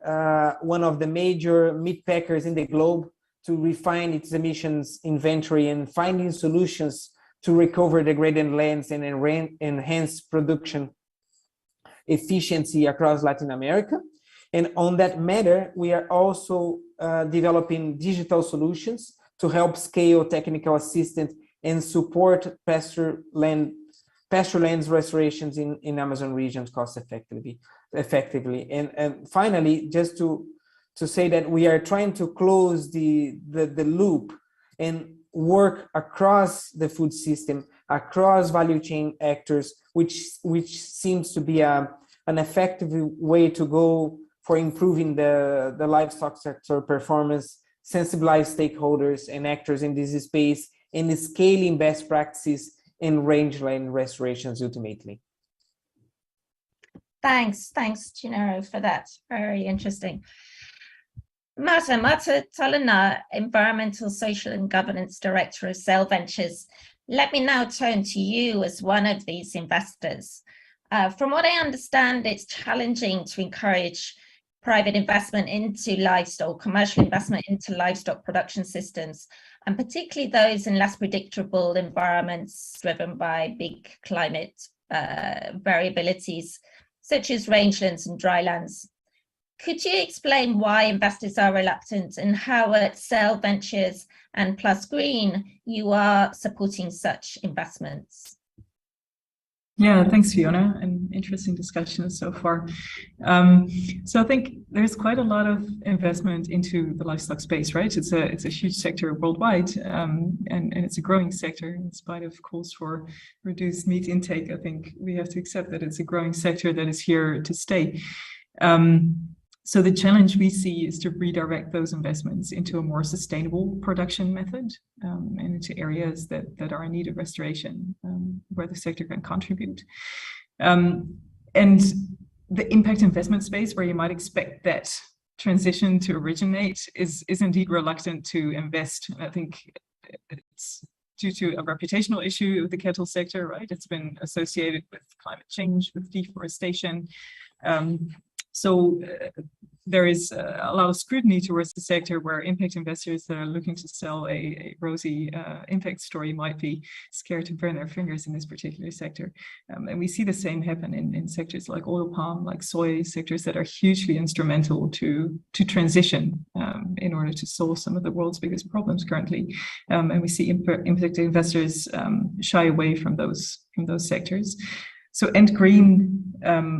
one of the major meat packers in the globe to refine its emissions inventory and finding solutions to recover degraded lands and enhance production efficiency across Latin America. And on that matter, we are also developing digital solutions to help scale technical assistance and support pasture lands restorations in Amazon regions cost effectively. And finally, just to say that we are trying to close the loop and work across the food system, across value chain actors, which seems to be an effective way to go for improving the livestock sector performance, sensibilize stakeholders and actors in this space, and scaling best practices in rangeland restorations ultimately. Thanks, Chinero, for that. Very interesting. Marta Tolina, Environmental, Social and Governance Director of Sail Ventures. Let me now turn to you as one of these investors. From what I understand, it's challenging to encourage private investment into livestock, commercial investment into livestock production systems, and particularly those in less predictable environments driven by big climate variabilities, such as rangelands and drylands. Could you explain why investors are reluctant and how at Sail Ventures and Plus Green you are supporting such investments? Yeah, thanks, Fiona, and interesting discussion so far. So I think there's quite a lot of investment into the livestock space, right? It's a huge sector worldwide, and it's a growing sector in spite of calls for reduced meat intake. I think we have to accept that it's a growing sector that is here to stay. So the challenge we see is to redirect those investments into a more sustainable production method and into areas that are in need of restoration, where the sector can contribute. And the impact investment space, where you might expect that transition to originate, is indeed reluctant to invest. I think it's due to a reputational issue with the cattle sector, right? It's been associated with climate change, with deforestation. So there is a lot of scrutiny towards the sector, where impact investors that are looking to sell a rosy impact story might be scared to burn their fingers in this particular sector. And we see the same happen in sectors like oil palm, like soy, sectors that are hugely instrumental to transition in order to solve some of the world's biggest problems currently. And we see impact investors shy away from those sectors. So End Green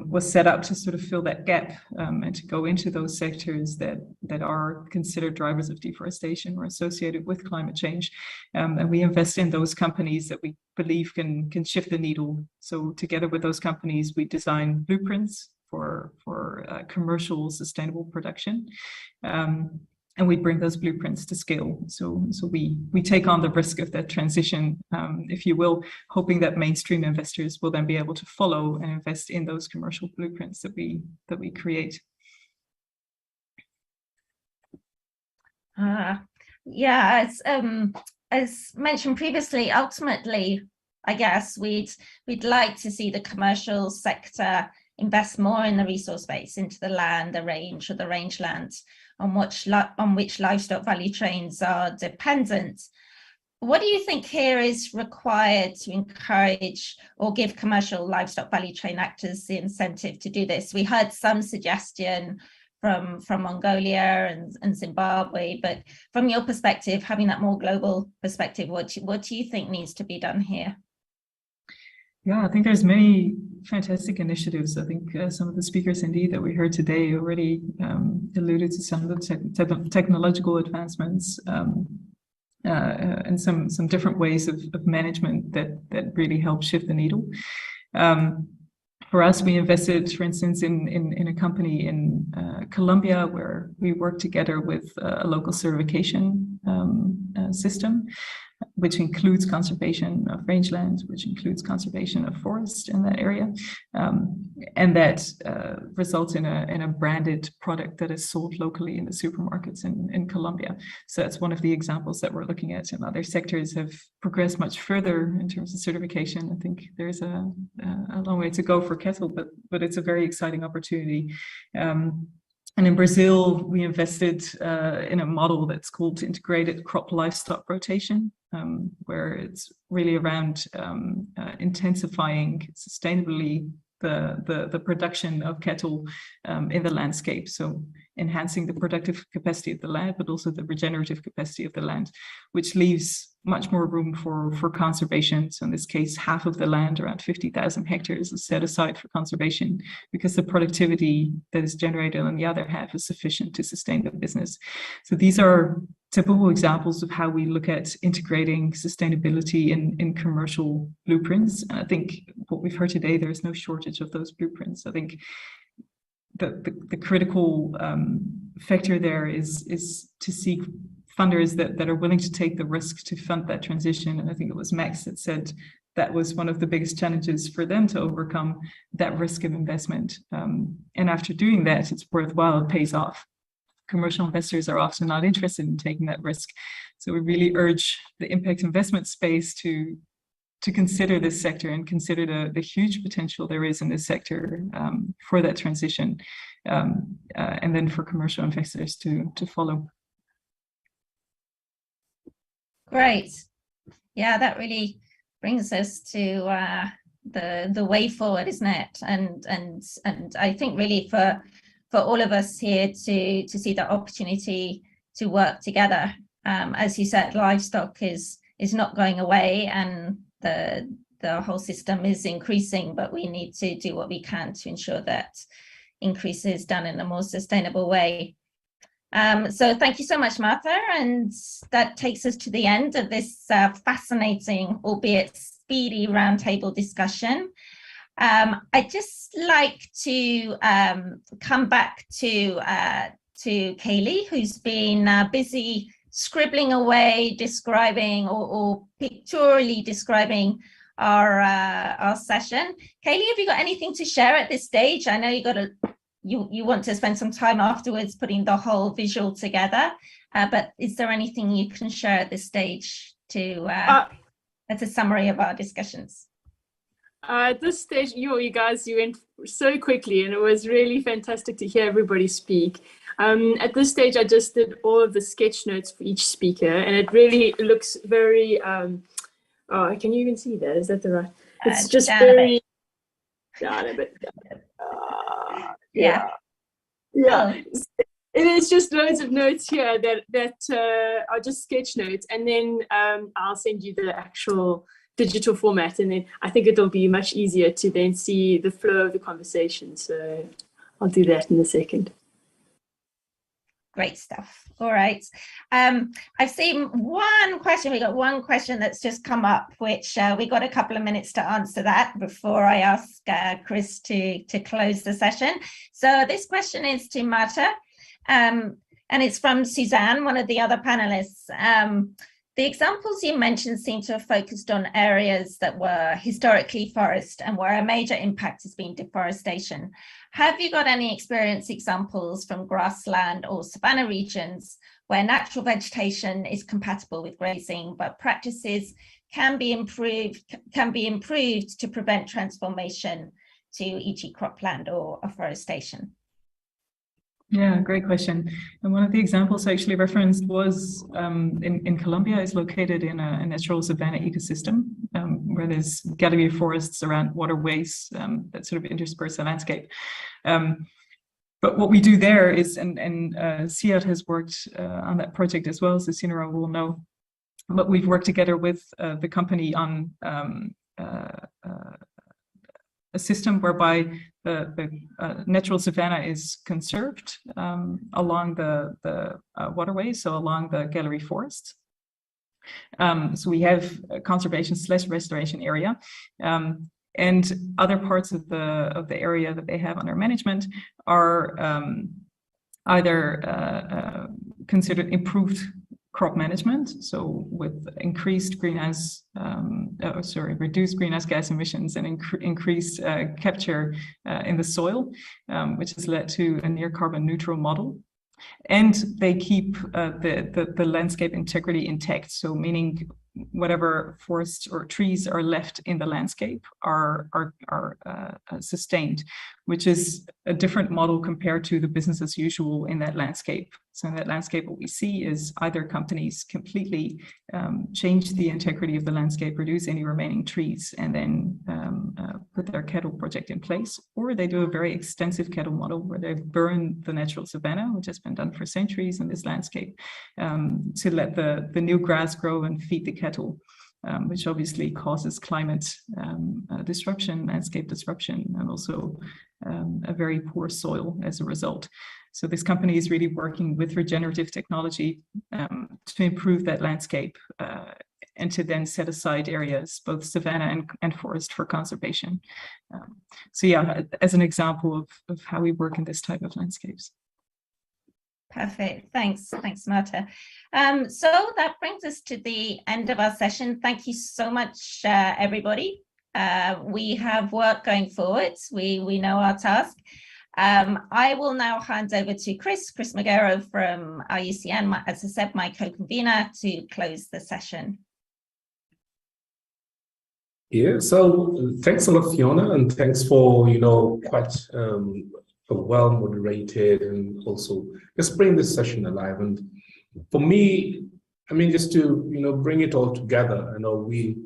was set up to sort of fill that gap and to go into those sectors that are considered drivers of deforestation or associated with climate change. And we invest in those companies that we believe can shift the needle. So together with those companies, we design blueprints for commercial sustainable production. And we bring those blueprints to scale. So we take on the risk of that transition, if you will, hoping that mainstream investors will then be able to follow and invest in those commercial blueprints that we create. Yeah, as mentioned previously, ultimately, I guess we'd like to see the commercial sector invest more in the resource base, into the land, the range or the rangelands, on which livestock value chains are dependent. What do you think here is required to encourage or give commercial livestock value chain actors the incentive to do this? We heard some suggestion from Mongolia and Zimbabwe, but from your perspective, having that more global perspective, what do you think needs to be done here? Yeah, I think there's many fantastic initiatives. I think some of the speakers indeed that we heard today already alluded to some of the technological advancements and some different ways of management that really help shift the needle. For us, we invested, for instance, in a company in Colombia, where we work together with a local certification system. which includes conservation of rangeland, which includes conservation of forest in that area, and that results in a branded product that is sold locally in the supermarkets in Colombia. So that's one of the examples that we're looking at. And other sectors have progressed much further in terms of certification. I think there's a long way to go for cattle, but it's a very exciting opportunity. And in Brazil, we invested in a model that's called integrated crop livestock rotation, where it's really around intensifying sustainably the production of cattle in the landscape. So enhancing the productive capacity of the land, but also the regenerative capacity of the land, which leaves much more room for conservation. So in this case, half of the land, around 50,000 hectares, is set aside for conservation because the productivity that is generated on the other half is sufficient to sustain the business. So these are typical examples of how we look at integrating sustainability in commercial blueprints. And I think what we've heard today, there is no shortage of those blueprints. I think the critical factor there is to seek funders that are willing to take the risk to fund that transition. And I think it was Max that said that was one of the biggest challenges for them to overcome, that risk of investment. And after doing that, it's worthwhile, it pays off. Commercial investors are often not interested in taking that risk. So we really urge the impact investment space to consider this sector and consider the huge potential there is in this sector for that transition, and then for commercial investors to follow. Great. Yeah, that really brings us to the way forward, isn't it? And I think really for all of us here to see the opportunity to work together. As you said, livestock is not going away, and the whole system is increasing, but we need to do what we can to ensure that increase is done in a more sustainable way. So thank you so much, Martha. And that takes us to the end of this fascinating, albeit speedy, roundtable discussion. I'd just like to come back to Kaylee, who's been busy scribbling away, describing or pictorially describing our session. Kaylee, have you got anything to share at this stage? I know you want to spend some time afterwards putting the whole visual together, but is there anything you can share at this stage to as a summary of our discussions? At this stage, you guys, you went so quickly, and it was really fantastic to hear everybody speak. At this stage, I just did all of the sketch notes for each speaker, and it really looks very, oh, can you even see that? Is that the right? It's just very, down a bit. Yeah. Oh. It is just loads of notes here that are just sketch notes, and then I'll send you the actual digital format, and then I think it'll be much easier to then see the flow of the conversation. So I'll do that in a second. Great stuff. All right. I've seen one question. We got one question that's just come up, which we got a couple of minutes to answer that before I ask Chris to close the session. So this question is to Marta, and it's from Suzanne, one of the other panelists. The examples you mentioned seem to have focused on areas that were historically forest and where a major impact has been deforestation. Have you got any examples from grassland or savanna regions where natural vegetation is compatible with grazing, but practices can be improved to prevent transformation to e.g. cropland or afforestation? Yeah, great question. And one of the examples I actually referenced was in Colombia, is located in a natural savanna ecosystem where there's gallery forests around waterways that sort of intersperse the landscape. But what we do there is, and Siad has worked on that project as well, so Sinara will know, but we've worked together with the company on a system whereby the natural savanna is conserved along the waterway, so along the gallery forest. So we have a conservation/restoration area, and other parts of the area that they have under management are either considered improved crop management. So with increased reduced greenhouse gas emissions and increased capture in the soil, which has led to a near carbon neutral model. And they keep the landscape integrity intact. So meaning whatever forests or trees are left in the landscape are sustained, which is a different model compared to the business as usual in that landscape. So in that landscape, what we see is either companies completely change the integrity of the landscape, reduce any remaining trees, and then put their cattle project in place, or they do a very extensive cattle model where they burn the natural savanna, which has been done for centuries in this landscape, to let the new grass grow and feed the cattle, which obviously causes climate disruption, landscape disruption, and also a very poor soil as a result. So this company is really working with regenerative technology to improve that landscape and to then set aside areas, both savanna and forest, for conservation. So yeah, as an example of how we work in this type of landscapes. Perfect. Thanks, Marta. So that brings us to the end of our session. Thank you so much, everybody. We have work going forward. We know our task. I will now hand over to Chris Magero from IUCN, as I said, my co-convener, to close the session. Yeah, so thanks a lot, Fiona, and thanks for, quite a well-moderated and also just bring this session alive. And for me, just to, bring it all together, we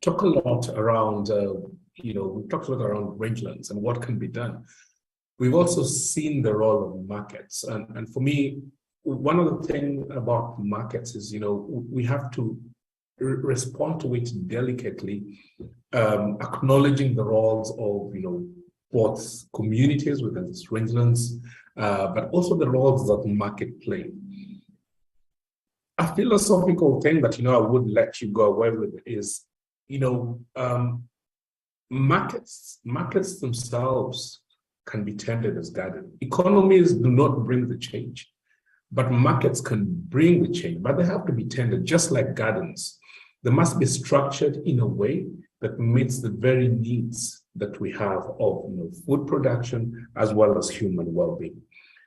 talk a lot around, we talked a lot around rangelands and what can be done. We've also seen the role of markets. And for me, one of the things about markets is, we have to respond to it delicately, acknowledging the roles of, both communities within these rangelands, but also the roles that market play. A philosophical thing that, I would let you go away with is, markets themselves can be tended as gardens. Economies do not bring the change, but markets can bring the change, but they have to be tended just like gardens. They must be structured in a way that meets the very needs that we have of food production as well as human well-being.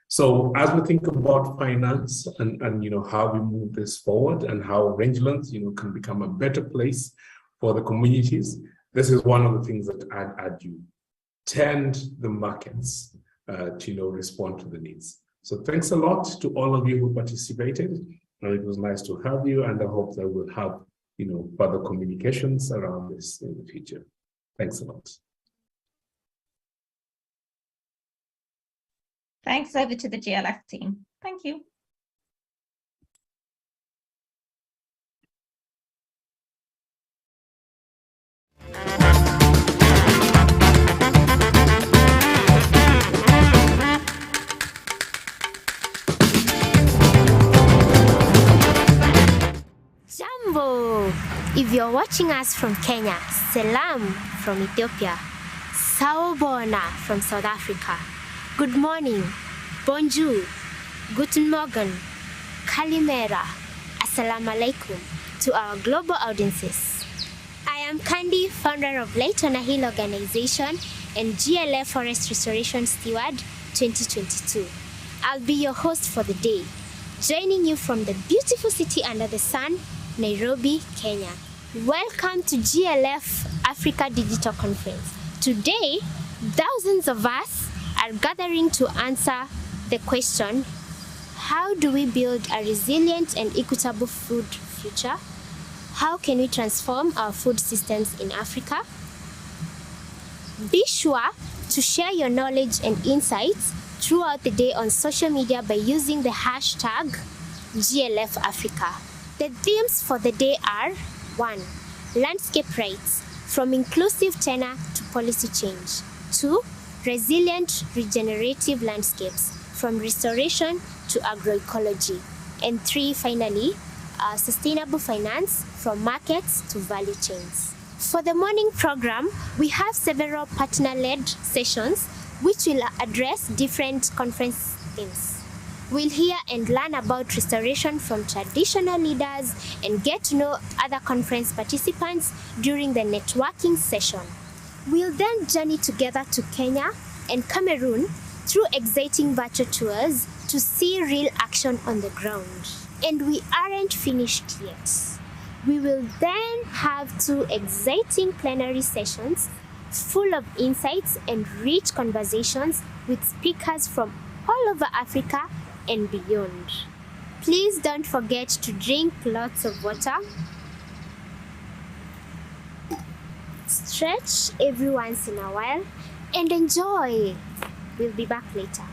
So as we think about finance and how we move this forward and how rangelands can become a better place for the communities, this is one of the things that I'd do. Tend the markets to respond to the needs. So thanks a lot to all of you who participated. And it was nice to have you, and I hope that we'll have further communications around this in the future. Thanks a lot. Thanks. Over to the GLF team. Thank you. Jambo! If you're watching us from Kenya, Salam from Ethiopia, Sawubona from South Africa, good morning, bonjour, guten morgen, kalimera, assalamu alaikum to our global audiences. I am Candy, founder of Light on a Hill organization and GLF Forest Restoration Steward 2022. I'll be your host for the day, joining you from the beautiful city under the sun, Nairobi, Kenya. Welcome to GLF Africa Digital Conference. Today, thousands of us are gathering to answer the question, how do we build a resilient and equitable food future? How can we transform our food systems in Africa? Be sure to share your knowledge and insights throughout the day on social media by using the hashtag GLF Africa. The themes for the day are 1. Landscape rights, from inclusive tenure to policy change. 2. Resilient regenerative landscapes, from restoration to agroecology. And 3, finally, sustainable finance, from markets to value chains. For the morning program, we have several partner-led sessions which will address different conference themes. We'll hear and learn about restoration from traditional leaders and get to know other conference participants during the networking session. We'll then journey together to Kenya and Cameroon through exciting virtual tours to see real action on the ground. And we aren't finished yet. We will then have 2 exciting plenary sessions full of insights and rich conversations with speakers from all over Africa and beyond. Please don't forget to drink lots of water, stretch every once in a while, and enjoy. We'll be back later.